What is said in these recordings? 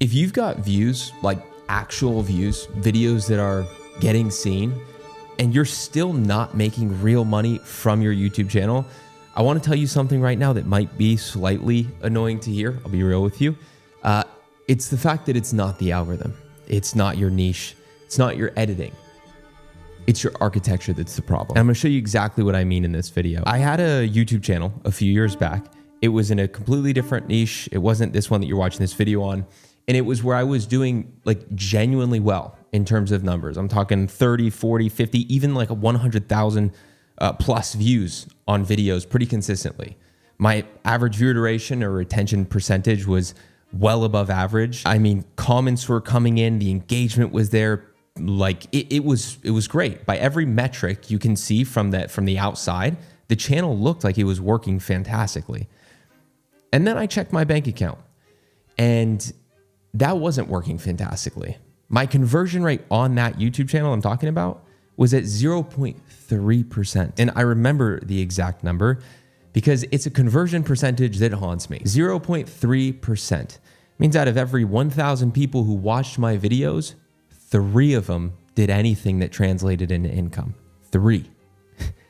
If you've got views, like actual views, videos that are getting seen, and you're still not making real money from your YouTube channel, I want to tell you something right now that might be slightly annoying to hear. I'll be real with you. It's the fact that it's not the algorithm. It's not your niche. It's not your editing. It's your architecture that's the problem. And I'm gonna show you exactly what I mean in this video. I had a YouTube channel a few years back. It was in a completely different niche. It wasn't this one that you're watching this video on. And it was where I was doing like genuinely well in terms of numbers. I'm talking 30, 40, 50, even like 100,000 plus views on videos pretty consistently. My average viewer duration or retention percentage was well above average. I mean, comments were coming in, the engagement was there. Like it was great. By every metric you can see from the outside, the channel looked like it was working fantastically. And then I checked my bank account and that wasn't working fantastically. My conversion rate on that YouTube channel I'm talking about was at 0.3%. And I remember the exact number because it's a conversion percentage that haunts me. 0.3% means out of every 1,000 people who watched my videos, 3 of them did anything that translated into income. 3.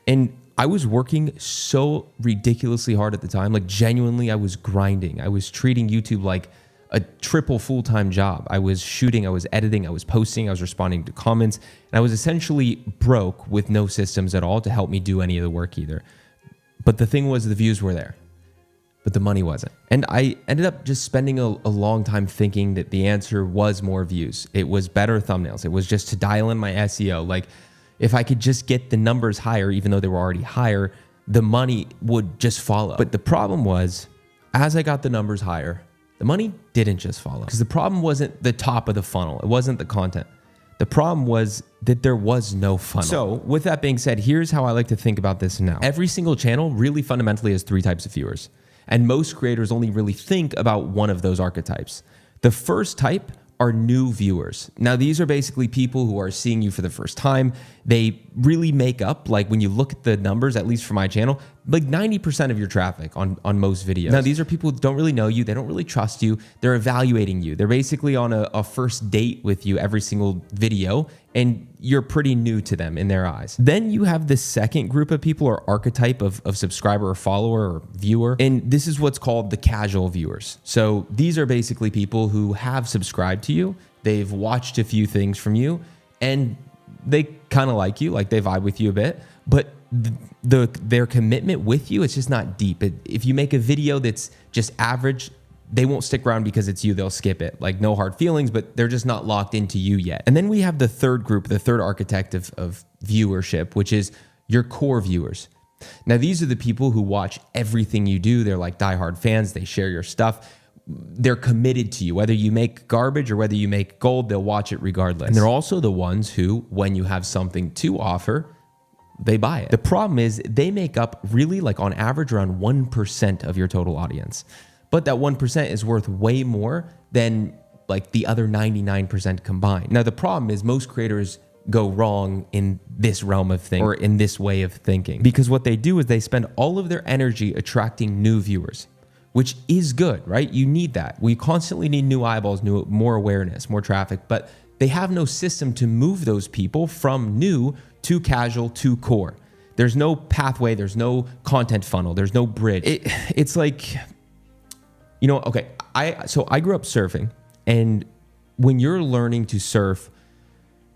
And I was working so ridiculously hard at the time. Like genuinely, I was grinding. I was treating YouTube like a triple full-time job. I was shooting, I was editing, I was posting, I was responding to comments, and I was essentially broke with no systems at all to help me do any of the work either. But the thing was, the views were there, but the money wasn't. And I ended up just spending a long time thinking that the answer was more views. It was better thumbnails. It was just to dial in my SEO. Like if I could just get the numbers higher, even though they were already higher, the money would just follow. But the problem was, as I got the numbers higher, the money didn't just follow. Because the problem wasn't the top of the funnel. It wasn't the content. The problem was that there was no funnel. So with that being said, here's how I like to think about this now. Every single channel really fundamentally has 3 types of viewers. And most creators only really think about one of those archetypes. The first type are new viewers. Now, these are basically people who are seeing you for the first time. They really make up, like when you look at the numbers, at least for my channel, like 90% of your traffic on most videos. Now, these are people who don't really know you. They don't really trust you. They're evaluating you. They're basically on a first date with you every single video, and you're pretty new to them in their eyes. Then you have the second group of people or archetype of subscriber or follower or viewer. And this is what's called the casual viewers. So these are basically people who have subscribed to you. They've watched a few things from you and they kind of like you, like they vibe with you a bit, but their commitment with you, it's just not deep. If you make a video that's just average, they won't stick around because it's you. They'll skip it. Like no hard feelings, but they're just not locked into you yet. And then we have the third group, the third archetype of viewership, which is your core viewers. Now, these are the people who watch everything you do. They're like diehard fans. They share your stuff. They're committed to you. Whether you make garbage or whether you make gold, they'll watch it regardless. And they're also the ones who, when you have something to offer, they buy it. The problem is they make up really like on average around 1% of your total audience. But that 1% is worth way more than like the other 99% combined. Now, the problem is most creators go wrong in this realm of things or in this way of thinking, because what they do is they spend all of their energy attracting new viewers, which is good, right? You need that. We constantly need new eyeballs, more awareness, more traffic, but they have no system to move those people from new to casual to core. There's no pathway. There's no content funnel. There's no bridge. It's like, you know, okay, I grew up surfing, and when you're learning to surf,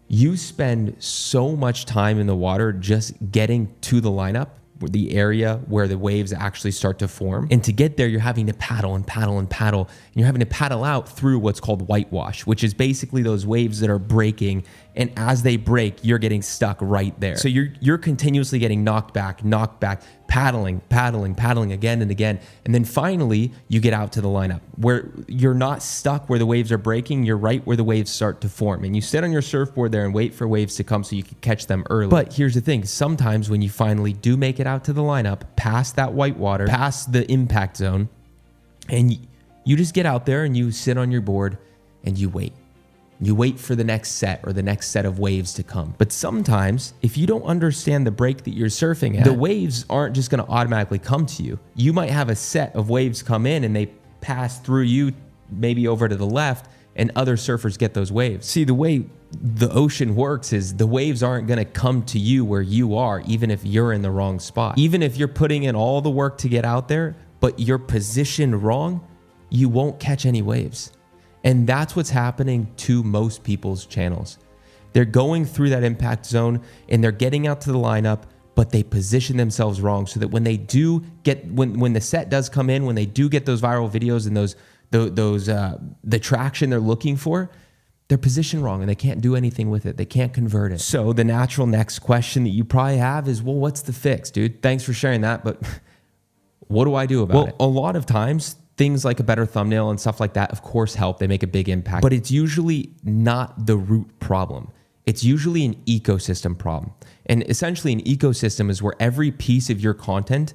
you spend so much time in the water just getting to the lineup, the area where the waves actually start to form. And to get there, you're having to paddle and paddle and paddle. And you're having to paddle out through what's called whitewash, which is basically those waves that are breaking. And as they break, you're getting stuck right there. So you're continuously getting knocked back, paddling again and again. And then finally, you get out to the lineup where you're not stuck where the waves are breaking. You're right where the waves start to form. And you sit on your surfboard there and wait for waves to come so you can catch them early. But here's the thing. Sometimes when you finally do make it out to the lineup, past that white water, past the impact zone, and you just get out there and you sit on your board and you wait. You wait for the next set or the next set of waves to come. But sometimes, if you don't understand the break that you're surfing at, the waves aren't just gonna automatically come to you. You might have a set of waves come in and they pass through you, maybe over to the left, and other surfers get those waves. See, the way the ocean works is the waves aren't going to come to you where you are, even if you're in the wrong spot. Even if you're putting in all the work to get out there, but you're positioned wrong, you won't catch any waves. And that's what's happening to most people's channels. They're going through that impact zone and they're getting out to the lineup, but they position themselves wrong so that when they do get, when the set does come in, when they do get those viral videos and the traction they're looking for, they're positioned wrong and they can't do anything with it. They can't convert it. So the natural next question that you probably have is, well, what's the fix, dude? Thanks for sharing that, but what do I do about it? Well, a lot of times things like a better thumbnail and stuff like that, of course, help. They make a big impact, but it's usually not the root problem. It's usually an ecosystem problem. And essentially an ecosystem is where every piece of your content,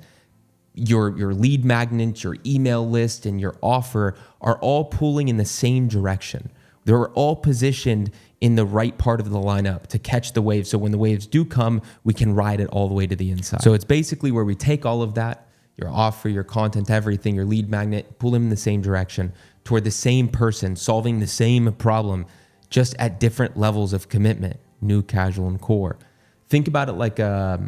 your lead magnet, your email list, and your offer are all pulling in the same direction. They're all positioned in the right part of the lineup to catch the waves. So when the waves do come, we can ride it all the way to the inside. So it's basically where we take all of that, your offer, your content, everything, your lead magnet, pull them in the same direction toward the same person, solving the same problem, just at different levels of commitment, new, casual, and core. Think about it like a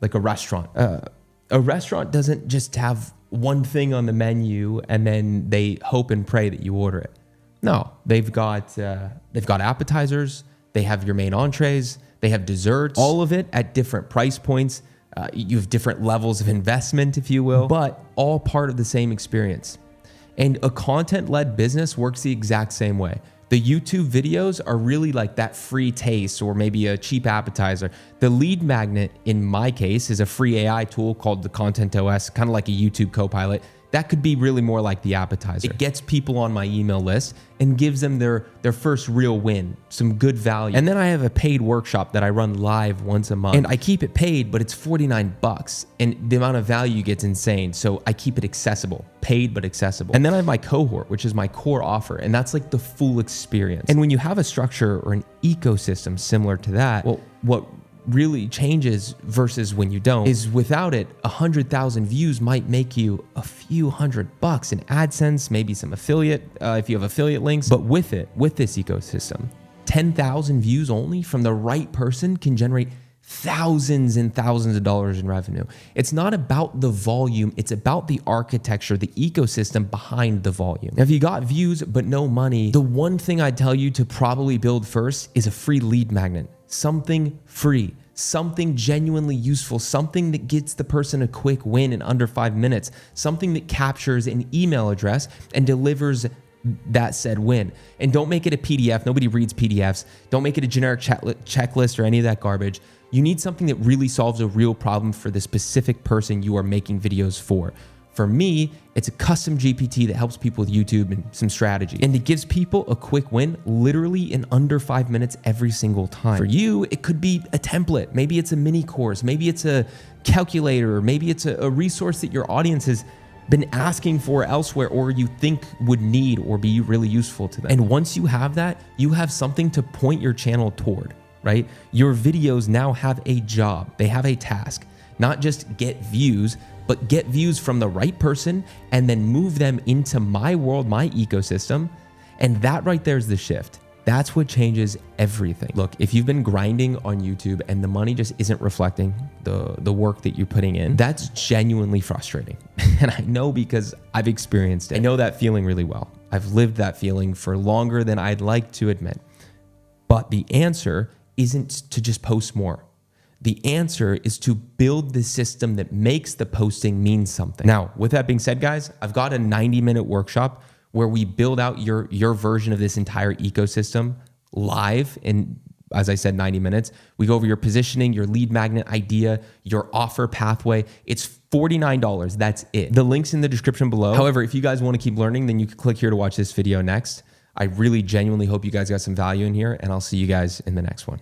restaurant. A restaurant doesn't just have one thing on the menu and then they hope and pray that you order it. No, they've got appetizers, they have your main entrees, they have desserts, all of it at different price points. You have different levels of investment, if you will, but all part of the same experience. And a content-led business works the exact same way. The YouTube videos are really like that free taste or maybe a cheap appetizer. The lead magnet, in my case, is a free AI tool called the Content OS, kind of like a YouTube Copilot. That could be really more like the appetizer. It gets people on my email list and gives them their first real win, some good value. And then I have a paid workshop that I run live once a month. And I keep it paid, but it's $49. And the amount of value gets insane. So I keep it accessible, paid but accessible. And then I have my cohort, which is my core offer. And that's like the full experience. And when you have a structure or an ecosystem similar to that, well, what really changes versus when you don't is without it, 100,000 views might make you a few $100 in AdSense, maybe some affiliate, if you have affiliate links. But with this ecosystem, 10,000 views only from the right person can generate thousands and thousands of dollars in revenue. It's not about the volume, it's about the architecture, the ecosystem behind the volume. Now, if you got views but no money, the one thing I'd tell you to probably build first is a free lead magnet. Something free, something genuinely useful, something that gets the person a quick win in under 5 minutes, something that captures an email address and delivers that said win. And don't make it a PDF. Nobody reads PDFs. Don't make it a generic checklist or any of that garbage. You need something that really solves a real problem for the specific person you are making videos for. For me, it's a custom GPT that helps people with YouTube and some strategy. And it gives people a quick win literally in under 5 minutes every single time. For you, it could be a template. Maybe it's a mini course. Maybe it's a calculator. Maybe it's a resource that your audience has been asking for elsewhere or you think would need or be really useful to them. And once you have that, you have something to point your channel toward, right? Your videos now have a job. They have a task. Not just get views, but get views from the right person and then move them into my world, my ecosystem. And that right there is the shift. That's what changes everything. Look, if you've been grinding on YouTube and the money just isn't reflecting the work that you're putting in, that's genuinely frustrating. And I know because I've experienced it. I know that feeling really well. I've lived that feeling for longer than I'd like to admit. But the answer isn't to just post more. The answer is to build the system that makes the posting mean something. Now, with that being said, guys, I've got a 90-minute workshop where we build out your version of this entire ecosystem live in, as I said, 90 minutes. We go over your positioning, your lead magnet idea, your offer pathway. It's $49. That's it. The link's in the description below. However, if you guys want to keep learning, then you can click here to watch this video next. I really genuinely hope you guys got some value in here, and I'll see you guys in the next one.